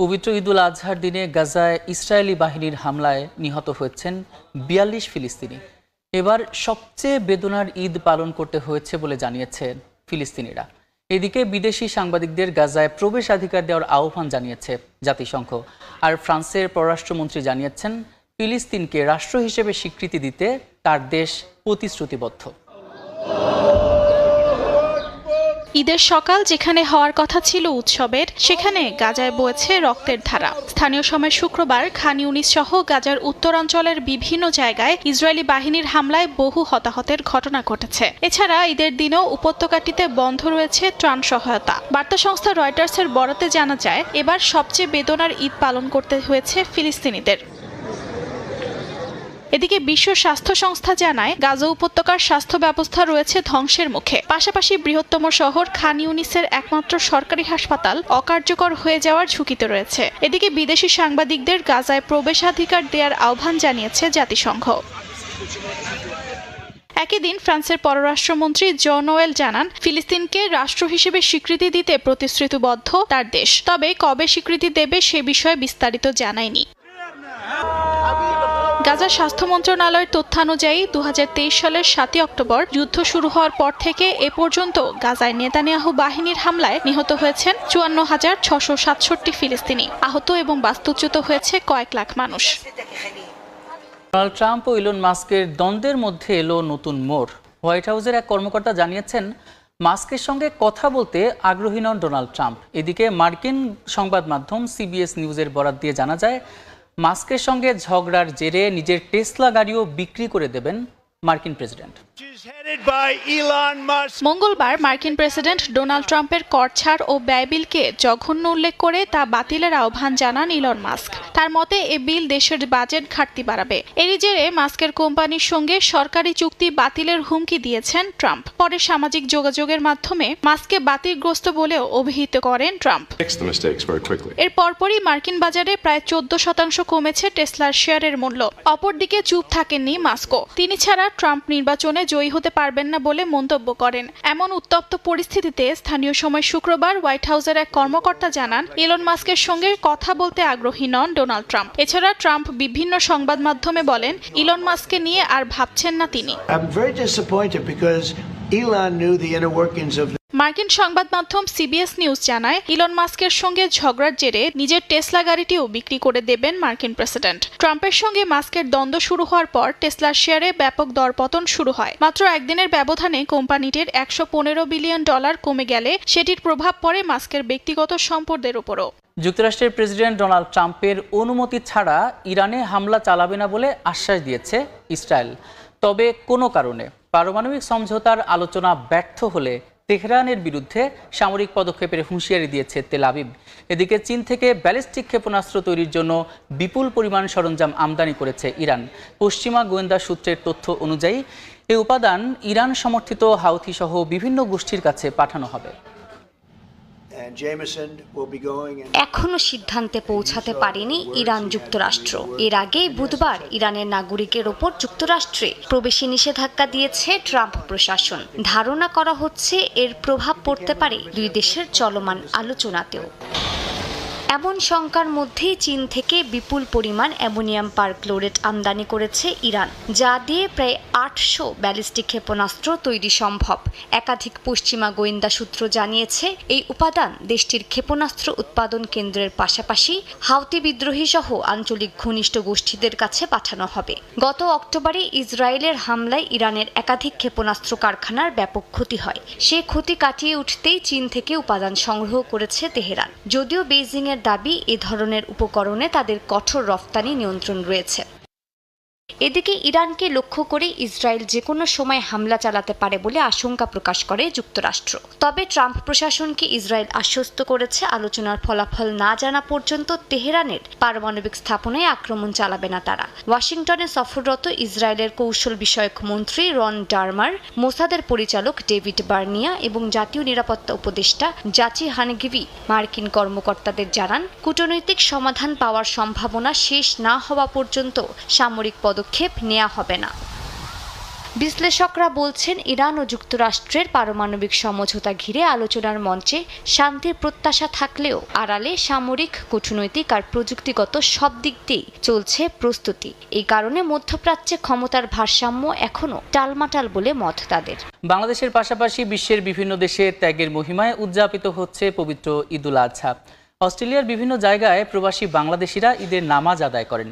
পবিত্র ঈদুল আজহার দিনে গাজায় ইসরায়েলি বাহিনীর হামলায় নিহত হয়েছেন ৪২ ফিলিস্তিনি। এবার সবচেয়ে বেদনার ঈদ পালন করতে হয়েছে বলে জানিয়েছেন ফিলিস্তিনিরা। এদিকে বিদেশি সাংবাদিকদের গাজায় প্রবেশাধিকার দেওয়ার আহ্বান জানিয়েছে জাতিসংঘ। আর ফ্রান্সের পররাষ্ট্রমন্ত্রী জানিয়েছেন ফিলিস্তিনকে রাষ্ট্র হিসেবে স্বীকৃতি দিতে তার দেশ প্রতিশ্রুতিবদ্ধ। ঈদের সকাল যেখানে হওয়ার কথা ছিল উৎসবের, সেখানে গাজায় বয়েছে রক্তের ধারা। স্থানীয় সময় শুক্রবার খান ইউনিস সহ গাজার উত্তরাঞ্চলের বিভিন্ন জায়গায় ইসরায়েলি বাহিনীর হামলায় বহু হতাহতের ঘটনা ঘটেছে। এছাড়া ঈদের দিনেও উপত্যকাটিতে বন্ধ রয়েছে ত্রাণ সহায়তা। বার্তা সংস্থা রয়টার্সের বরাতে জানা যায়, এবার সবচেয়ে বেদনার ঈদ পালন করতে হয়েছে ফিলিস্তিনিদের। এদিকে বিশ্ব স্বাস্থ্য সংস্থা জানায়, গাজা উপত্যকার স্বাস্থ্য ব্যবস্থা রয়েছে ধ্বংসের মুখে। পাশাপাশি বৃহত্তম শহর খান ইউনিসের একমাত্র সরকারি হাসপাতাল অকার্যকর হয়ে যাওয়ার ঝুঁকিতে রয়েছে। এদিকে বিদেশি সাংবাদিকদের গাজায় প্রবেশাধিকার দেওয়ার আহ্বান জানিয়েছে জাতিসংঘ। একই দিন ফ্রান্সের পররাষ্ট্রমন্ত্রী জন নোয়েল জানান, ফিলিস্তিনকে রাষ্ট্র হিসেবে স্বীকৃতি দিতে প্রতিশ্রুতিবদ্ধ তার দেশ। তবে কবে স্বীকৃতি দেবে সে বিষয়ে বিস্তারিত জানায়নি। গাজার স্বাস্থ্য মন্ত্রণালয়ের তথ্যানুযায়ী ২০২৩ সালের ৭ই অক্টোবর যুদ্ধ শুরু হওয়ার পর থেকে এ পর্যন্ত গাজায় নেতানিয়াহু বাহিনীর হামলায় নিহত হয়েছেন ৫৪,৬৬৭ ফিলিস্তিনি। আহত এবং বাস্তুচ্যুত হয়েছে কয়েক লাখ মানুষ। ডোনাল্ড ট্রাম্প ও ইলন মাস্কের দ্বন্দ্বের মধ্যে এলো নতুন মোড়। হোয়াইট হাউসের এক কর্মকর্তা জানিয়েছেন, মাস্কের সঙ্গে কথা বলতে আগ্রহী নন ডোনাল্ড ট্রাম্প। এদিকে মার্কিন সংবাদ মাধ্যম সিবিএস নিউজের বরাত দিয়ে জানা যায়, মাস্কের সঙ্গে ঝগড়ার জেরে নিজের টেসলা গাড়িও বিক্রি করে দেবেন মার্কিন প্রেসিডেন্ট। মঙ্গলবার মার্কিন প্রেসিডেন্ট ডোনাল্ড ট্রাম্পের কর ছাড় ও ব্যয় বিলকে জঘন্য উল্লেখ করে তা বাতিলের আহ্বান জানান ইলন মাস্ক। তার মতে এ বিল দেশের বাজেট ঘাটতি বাড়াবে। এরই জেরে মাস্কের কোম্পানির সঙ্গে সরকারি চুক্তি বাতিলের হুমকি দিয়েছেন ট্রাম্প। পরে সামাজিক যোগাযোগের মাধ্যমে মাস্ককে বাতিলগ্রস্ত বলেও অভিহিত করেন ট্রাম্প। এর পরপরই মার্কিন বাজারে প্রায় ১৪% কমেছে টেসলার শেয়ারের মূল্য। অপরদিকে চুপ থাকেননি মাস্কও। তিনি ছাড়া ট্রাম্প নির্বাচনে জয়ী হতে পারবেন না বলে মন্তব্য করেন। এমন উত্তপ্ত পরিস্থিতিতে স্থানীয় সময় শুক্রবার হোয়াইট হাউসের এক কর্মকর্তা জানান, ইলন মাস্কের সঙ্গে কথা বলতে আগ্রহী নন ডোনাল্ড ট্রাম্প। এছাড়া ট্রাম্প বিভিন্ন সংবাদ মাধ্যমে বলেন, ইলন মাস্ককে নিয়ে আর ভাবছেন না তিনি। মার্কিন সংবাদ মাধ্যম সিবিএস নিউজ জানায়, ইলন মাস্কের সঙ্গে ঝগড়ার জেরে নিজের টেসলা গাড়িটিও বিক্রি করে দেবেন মার্কিন প্রেসিডেন্ট। ট্রাম্পের সঙ্গে মাস্কের দ্বন্দ্ব শুরু হওয়ার পর টেসলার শেয়ারে ব্যাপক দরপতন শুরু হয়। মাত্র একদিনের ব্যবধানে কোম্পানিটির $১১৫ বিলিয়ন কমে গেলে সেটির প্রভাব পড়ে মাস্কের ব্যক্তিগত সম্পদের উপরও। যুক্তরাষ্ট্রের প্রেসিডেন্ট ডোনাল্ড ট্রাম্পের অনুমতি ছাড়া ইরানে হামলা চালাবে না বলে আশ্বাস দিয়েছে ইসরায়েল। তবে কোনো কারণে পারমাণবিক সমঝোতার আলোচনা ব্যর্থ হলে তেহরানের বিরুদ্ধে সামরিক পদক্ষেপের হুঁশিয়ারি দিয়েছে তেল আবিব। এদিকে চীন থেকে ব্যালিস্টিক ক্ষেপণাস্ত্র তৈরির জন্য বিপুল পরিমাণ সরঞ্জাম আমদানি করেছে ইরান। পশ্চিমা গোয়েন্দা সূত্রের তথ্য অনুযায়ী এই উপাদান ইরান সমর্থিত হাউথি সহ বিভিন্ন গোষ্ঠীর কাছে পাঠানো হবে। এখনো সিদ্ধান্তে পৌঁছাতে পারেনি ইরান যুক্তরাষ্ট্র। এর আগে বুধবার ইরানের নাগরিকের ওপর যুক্তরাষ্ট্রে প্রবেশে নিষেধাজ্ঞা দিয়েছে ট্রাম্প প্রশাসন। ধারণা করা হচ্ছে এর প্রভাব পড়তে পারে দুই দেশের চলমান আলোচনাতেও। এমন শঙ্কার মধ্যেই চীন থেকে বিপুল পরিমাণ অ্যামোনিয়াম পারক্লোরেট আমদানি করেছে ইরান, যা দিয়ে প্রায় ৮০০ ব্যালিস্টিক ক্ষেপণাস্ত্র তৈরি সম্ভব। একাধিক পশ্চিমা গোয়েন্দা সূত্র জানিয়েছে, এই উপাদান দেশটির ক্ষেপণাস্ত্র উৎপাদন কেন্দ্রের পাশাপাশি হাউতি বিদ্রোহী সহ আঞ্চলিক ঘনিষ্ঠ গোষ্ঠীদের কাছে পাঠানো হবে। গত অক্টোবরে ইসরায়েলের হামলায় ইরানের একাধিক ক্ষেপণাস্ত্র কারখানার ব্যাপক ক্ষতি হয়। সে ক্ষতি কাটিয়ে উঠতেই চীন থেকে উপাদান সংগ্রহ করেছে তেহরান। যদিও বেইজিং এর দাবি, এ ধরনের উপকরণে তাদের কঠোর রফতানি নিয়ন্ত্রণ রয়েছে। এদিকে ইরানকে লক্ষ্য করে ইসরায়েল যে কোনো সময় হামলা চালাতে পারে বলে আশঙ্কা প্রকাশ করে যুক্তরাষ্ট্র। তবে ট্রাম্প প্রশাসনকে ইসরায়েল আশ্বস্ত করেছে, আলোচনার ফলাফল না জানা পর্যন্ত তেহরানের পারমাণবিক স্থাপনায় আক্রমণ চালাবে না তারা। ওয়াশিংটনে সফররত ইসরায়েলের কৌশল বিষয়ক মন্ত্রী রন ডারমার, মোসাদের পরিচালক ডেভিড বার্নিয়া এবং জাতীয় নিরাপত্তা উপদেষ্টা জাচি হানগিভি মার্কিন কর্মকর্তাদের জানান, কূটনৈতিক সমাধান পাওয়ার সম্ভাবনা শেষ না হওয়া পর্যন্ত সামরিক পদক্ষেপ নেওয়া হবে না। বিশ্লেষকরা বলছেন, ইরান ও যুক্তরাষ্ট্রের পারমাণবিক সমঝোতা ঘিরে আলোচনার মঞ্চে শান্তির প্রত্যাশা থাকলেও আড়ালে সামরিক, কূটনৈতিক আর প্রযুক্তিগত সব দিক দিয়েই চলছে প্রস্তুতি। এই কারণে মধ্যপ্রাচ্যে ক্ষমতার ভারসাম্য এখনও টালমাটাল বলে মত তাদের। বাংলাদেশের পাশাপাশি বিশ্বের বিভিন্ন দেশে ত্যাগের মহিমায় উদযাপিত হচ্ছে পবিত্র ঈদুল আজহা। অস্ট্রেলিয়ার বিভিন্ন জায়গায় প্রবাসী বাংলাদেশিরা ঈদের নামাজ আদায় করেন।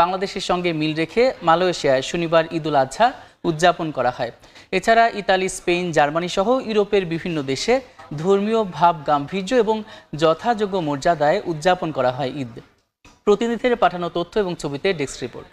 বাংলাদেশের সঙ্গে মিল রেখে মালয়েশিয়ায় শনিবার ঈদুল আজহা উদযাপন করা হয়। এছাড়া ইতালি, স্পেন, জার্মানি সহ ইউরোপের বিভিন্ন দেশে ধর্মীয় ভাব গাম্ভীর্য এবং যথাযোগ্য মর্যাদায় উদযাপন করা হয় ঈদ। প্রতিনিধিদের পাঠানো তথ্য এবং ছবিতে ডেস্ক রিপোর্ট।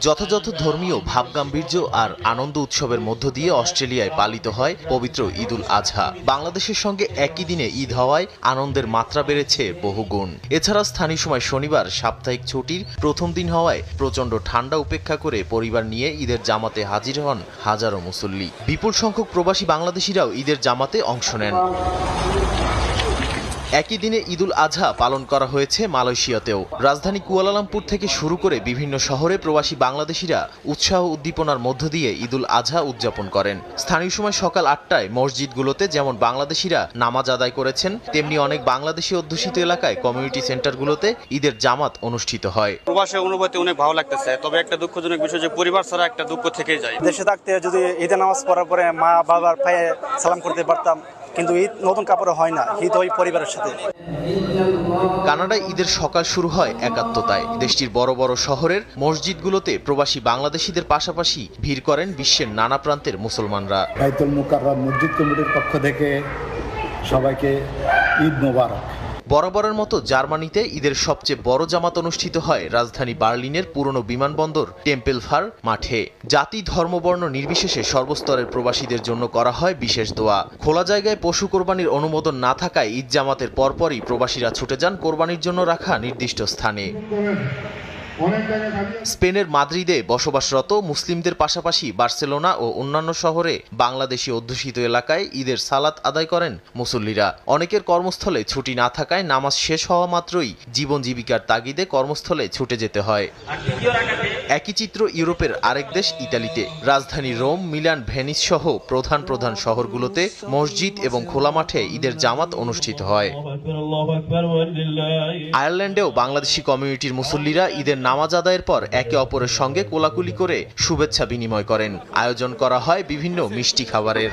যথাযথ ধর্মীয় ভাবগাম্ভীর্য আর আনন্দ উৎসবের মধ্য দিয়ে অস্ট্রেলিয়ায় পালিত হয় পবিত্র ঈদুল আজহা। বাংলাদেশের সঙ্গে একই দিনে ঈদ হওয়ায় আনন্দের মাত্রা বেড়েছে বহুগুণ। এছাড়া স্থানীয় সময় শনিবার সাপ্তাহিক ছুটির প্রথম দিন হওয়ায় প্রচণ্ড ঠান্ডা উপেক্ষা করে পরিবার নিয়ে ঈদের জামাতে হাজির হন হাজারো মুসল্লি। বিপুল সংখ্যক প্রবাসী বাংলাদেশিরাও ঈদের জামাতে অংশ নেন। একই দিনে ঈদুল আজহা পালন করা হয়েছে মালয়েশিয়াতেও। রাজধানী কুয়ালালামপুর থেকে শুরু করে বিভিন্ন শহরে প্রবাসী বাংলাদেশিরা উৎসাহ উদ্দীপনার মধ্য দিয়ে ঈদুল আজহা উদযাপন করেন। স্থানীয় সময় সকাল 8টায় মসজিদগুলোতে যেমন বাংলাদেশিরা নামাজ আদায় করেছেন, তেমনি অনেক বাংলাদেশি অধ্যুষিত এলাকায় কমিউনিটি সেন্টারগুলোতে ঈদের জামাত অনুষ্ঠিত হয়। প্রবাসের অনুভূতি অনেক ভালো লাগতেছে, তবে একটা দুঃখজনক বিষয় যে পরিবার ছাড়া একটা দুঃখ থেকেই যায়। দেশে থাকতে যদি ঈদের নামাজ পড়ার পরে মা বাবার পায়ে সালাম করতে পারতাম, কিন্তু ঈদ নতুন কাপড়ে হয় না, ঈদ হয় পরিবারের সাথে। কানাডায় ঈদের সকাল শুরু হয় একাত্মতায়। দেশটির বড় বড় শহরের মসজিদগুলোতে প্রবাসী বাংলাদেশিদের পাশাপাশি ভিড় করেন বিশ্বের নানা প্রান্তের মুসলমানরা। বাইতুল মুকাররম মসজিদ কমিটির পক্ষ থেকে সবাইকে ঈদ মোবারক। বরাবরের মতো জার্মানিতে ঈদের সবচেয়ে বড় জামাত অনুষ্ঠিত হয় রাজধানী বার্লিনের পুরনো বিমানবন্দর টেম্পেলফার মাঠে। জাতি, ধর্মবর্ণ নির্বিশেষে সর্বস্তরের প্রবাসীদের জন্য করা হয় বিশেষ দোয়া। খোলা জায়গায় পশু কোরবানির অনুমোদন না থাকায় ঈদ জামাতের পরপরই প্রবাসীরা ছুটে যান কোরবানির জন্য রাখা নির্দিষ্ট স্থানে। স্পেনের মাদ্রিদে বসবাসরত মুসলিমদের পাশাপাশি বার্সেলোনা ও অন্যান্য শহরে বাংলাদেশি অধ্যুষিত এলাকায় ঈদের সালাত আদায় করেন মুসল্লিরা। অনেকের কর্মস্থলে ছুটি না থাকায় নামাজ শেষ হওয়া মাত্রই জীবন জীবিকার তাগিদে কর্মস্থলে ছুটে যেতে হয়। একই চিত্র ইউরোপের আরেক দেশ ইতালিতে। রাজধানী রোম, মিলান, ভেনিস সহ প্রধান প্রধান শহরগুলোতে মসজিদ এবং খোলা মাঠে ঈদের জামাত অনুষ্ঠিত হয়। আয়ারল্যান্ডেও বাংলাদেশি কমিউনিটির মুসল্লিরা ঈদের নামাজ আদায়ের পর একে অপরের সঙ্গে কোলাকুলি করে শুভেচ্ছা বিনিময় করেন। আয়োজন করা হয় বিভিন্ন মিষ্টি খাবারের।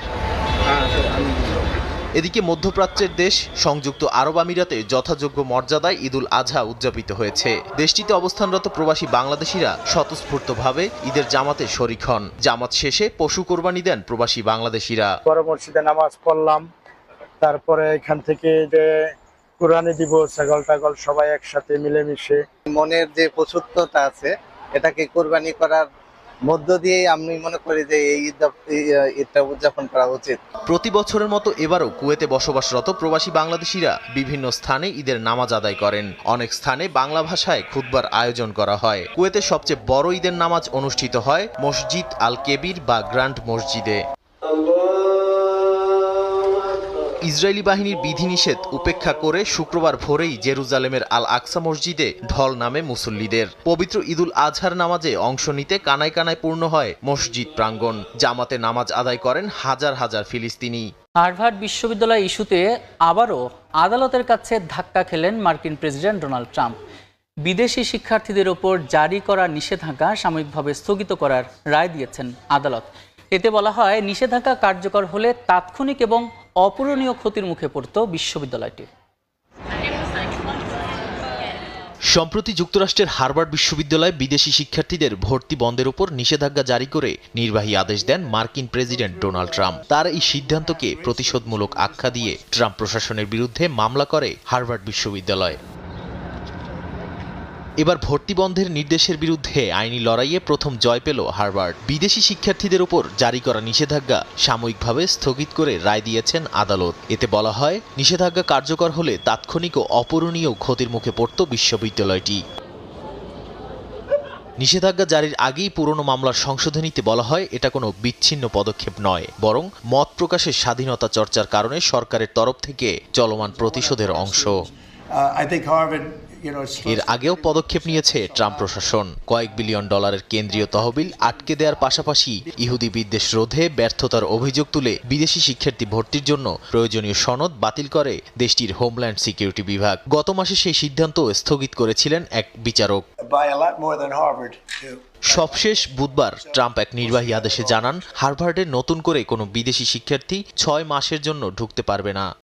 এদিকে মধ্যপ্রাচ্যের দেশ সংযুক্ত আরব আমিরাতে যথাযোগ্য মর্যাদায় ঈদুল আজহা উদযাপিত হয়েছে। দেশটিতে অবস্থানরত প্রবাসী বাংলাদেশিরা স্বতঃস্ফূর্তভাবে ঈদের জামাতে শরিক হন। জামাত শেষে পশু কোরবানি দেন প্রবাসী বাংলাদেশিরা। বড় মসজিদে নামাজ পড়লাম, তারপরে এখান থেকে যে কুরবানি দিব, ছাগল টাগল সবাই একসাথে মিলেমিশে। মনের যে পশুত্বতা আছে এটাকে কোরবানি করার মধ্য দিয়ে আমি মনে করি যে এই ঈদটা উদযাপন করা উচিত। প্রতি বছরের মতো এবারও কুয়েতে বসবাসরত প্রবাসী বাংলাদেশিরা বিভিন্ন স্থানে ঈদের নামাজ আদায় করেন। অনেক স্থানে বাংলা ভাষায় খুতবার আয়োজন করা হয়। কুয়েতে সবচেয়ে বড় ঈদের নামাজ অনুষ্ঠিত হয় মসজিদ আল কেবির বা গ্র্যান্ড মসজিদে। ইসরায়েলি বাহিনীর বিধিনিষেধ উপেক্ষা করে শুক্রবার ভোরেই জেরুজালেমের আল আকসা মসজিদে ঢল নামে মুসল্লিদের। পবিত্র ঈদুল আজহার নামাজে অংশ নিতে কানায় কানায় পূর্ণ হয় মসজিদ প্রাঙ্গণ। জামাতে নামাজ আদায় করেন হাজার হাজার ফিলিস্তিনি। হার্ভার্ড বিশ্ববিদ্যালয় ইস্যুতে আবারও আদালতের কাছে ধাক্কা খেলেন মার্কিন প্রেসিডেন্ট ডোনাল্ড ট্রাম্প। বিদেশি শিক্ষার্থীদের ওপর জারি করা নিষেধাজ্ঞা সাময়িকভাবে স্থগিত করার রায় দিয়েছেন আদালত। এতে বলা হয়, নিষেধাজ্ঞা কার্যকর হলে তাৎক্ষণিক এবং অপূরণীয় ক্ষতির মুখে পড়ত বিশ্ববিদ্যালয়টি। সম্প্রতি যুক্তরাষ্ট্রের হার্ভার্ড বিশ্ববিদ্যালয়ে বিদেশি শিক্ষার্থীদের ভর্তি বন্ধের উপর নিষেধাজ্ঞা জারি করে নির্বাহী আদেশ দেন মার্কিন প্রেসিডেন্ট ডোনাল্ড ট্রাম্প। তার এই সিদ্ধান্তকে প্রতিশোধমূলক আখ্যা দিয়ে ট্রাম্প প্রশাসনের বিরুদ্ধে মামলা করে হার্ভার্ড বিশ্ববিদ্যালয়। এবার ভর্তি বন্ধের নির্দেশের বিরুদ্ধে আইনি লড়াইয়ে প্রথম জয় পেল হার্ভার্ড। বিদেশি শিক্ষার্থীদের উপর জারি করা নিষেধাজ্ঞা সাময়িকভাবে স্থগিত করে রায় দিয়েছেন আদালত। এতে বলা হয়, নিষেধাজ্ঞা কার্যকর হলে তাৎক্ষণিক ও অপূরণীয় ক্ষতির মুখে পড়ত বিশ্ববিদ্যালয়টি। নিষেধাজ্ঞা জারির আগেই পুরনো মামলার সংশোধনীতে বলা হয়, এটা কোনো বিচ্ছিন্ন পদক্ষেপ নয়, বরং মত প্রকাশের স্বাধীনতা চর্চার কারণে সরকারের তরফ থেকে চলমান প্রতিশোধের অংশ। I think Harvard এর আগেও পদক্ষেপ নিয়েছে ট্রাম্প প্রশাসন। কয়েক বিলিয়ন ডলারের কেন্দ্রীয় তহবিল আটকে দেওয়ার পাশাপাশি ইহুদি বিদ্বেষ রোধে ব্যর্থতার অভিযোগ তুলে বিদেশি শিক্ষার্থী ভর্তির জন্য প্রয়োজনীয় সনদ বাতিল করে দেশটির হোমল্যান্ড সিকিউরিটি বিভাগ। গত মাসে সেই সিদ্ধান্ত স্থগিত করেছিলেন এক বিচারক। সবশেষ বুধবার ট্রাম্প এক নির্বাহী আদেশে জানান, হার্ভার্ডে নতুন করে কোনো বিদেশি শিক্ষার্থী 6 মাসের জন্য ঢুকতে পারবে না।